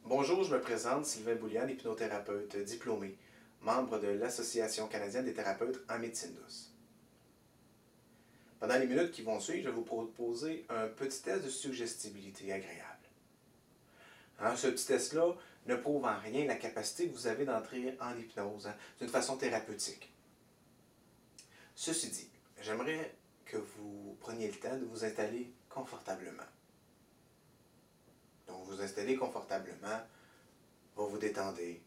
Bonjour, je me présente, Sylvain Boulian, hypnothérapeute diplômé, membre de l'Association canadienne des thérapeutes en médecine douce. Pendant les minutes qui vont suivre, je vais vous proposer un petit test de suggestibilité agréable. Ce petit test-là ne prouve en rien la capacité que vous avez d'entrer en hypnose d'une façon thérapeutique. Ceci dit, j'aimerais que vous preniez le temps de vous installer confortablement. Donc, vous installez confortablement, vous vous détendez,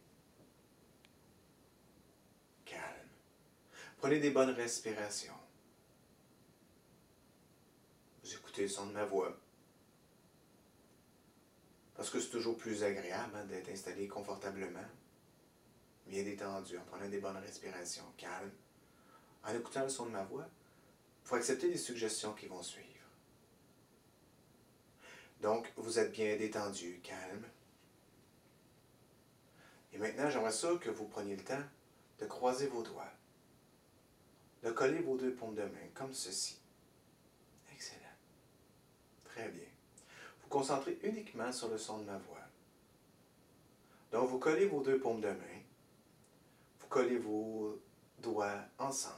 calme. Prenez des bonnes respirations. Vous écoutez le son de ma voix. Parce que c'est toujours plus agréable d'être installé confortablement, bien détendu, en prenant des bonnes respirations, calme, en écoutant le son de ma voix, pour accepter les suggestions qui vont suivre. Donc, vous êtes bien détendu, calme. Et maintenant, j'aimerais ça que vous preniez le temps de croiser vos doigts, de coller vos deux paumes de main, comme ceci. Excellent. Très bien. Vous concentrez uniquement sur le son de ma voix. Donc, vous collez vos deux paumes de main, vous collez vos doigts ensemble.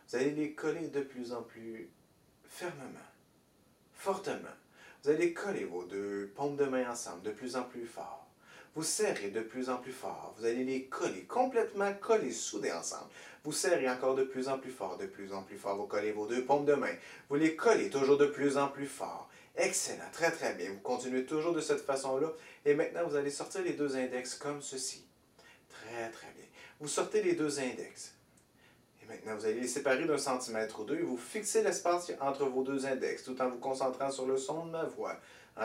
Vous allez les coller de plus en plus fermement, fortement. Vous allez coller vos deux paumes de main ensemble de plus en plus fort. Vous serrez de plus en plus fort. Vous allez les coller, complètement collés, soudés ensemble. Vous serrez encore de plus en plus fort, de plus en plus fort. Vous collez vos deux paumes de main. Vous les collez toujours de plus en plus fort. Excellent, très très bien. Vous continuez toujours de cette façon-là. Et maintenant, vous allez sortir les deux index comme ceci. Très très bien. Vous sortez les deux index. Et maintenant, vous allez les séparer d'un centimètre ou deux et vous fixez l'espace entre vos deux index tout en vous concentrant sur le son de ma voix.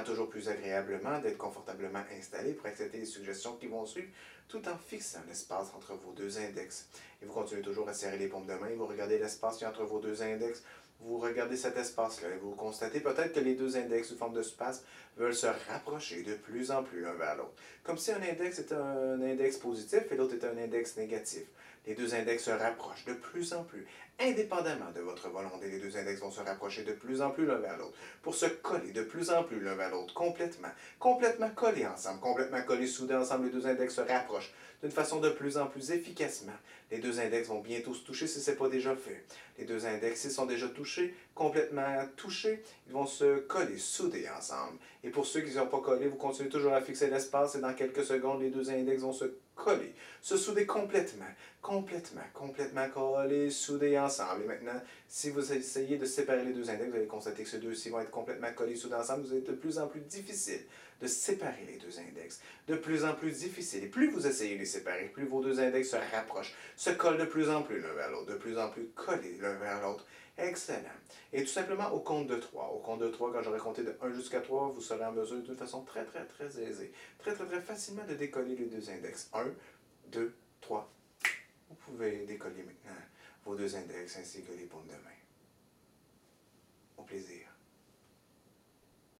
Toujours plus agréablement d'être confortablement installé pour accepter les suggestions qui vont suivre tout en fixant l'espace entre vos deux index. Et vous continuez toujours à serrer les paumes de main, vous regardez l'espace qui est entre vos deux index, vous regardez cet espace-là et vous constatez peut-être que les deux index sous forme de spasme veulent se rapprocher de plus en plus l'un vers l'autre. Comme si un index était un index positif et l'autre était un index négatif. Les deux index se rapprochent de plus en plus. Indépendamment de votre volonté, les deux index vont se rapprocher de plus en plus l'un vers l'autre pour se coller de plus en plus l'un vers l'autre, complètement collés ensemble, complètement collés, soudés ensemble. Les deux index se rapprochent d'une façon de plus en plus efficacement. Les deux index vont bientôt se toucher si ce n'est pas déjà fait. Les deux index, s'ils sont déjà touchés, complètement touchés, ils vont se coller, soudés ensemble. Et pour ceux qui ne sont pas collés, vous continuez toujours à fixer l'espace et dans quelques secondes, les deux index vont se coller, se souder complètement collés, soudés ensemble. Et maintenant, si vous essayez de séparer les deux index, vous allez constater que ces deux-ci vont être complètement collés, soudés ensemble. Vous allez de plus en plus difficile de séparer les deux index. De plus en plus difficile. Et plus vous essayez de les séparer, plus vos deux index se rapprochent, se collent de plus en plus l'un vers l'autre, de plus en plus collés l'un vers l'autre. Excellent. Et tout simplement au compte de 3. Au compte de 3, quand j'aurai compté de 1 jusqu'à 3, vous serez en mesure d'une façon très aisée, très facilement de décoller les deux index. 1, 2, 3. Vous pouvez décoller maintenant vos deux index ainsi que les paumes de main. Au plaisir.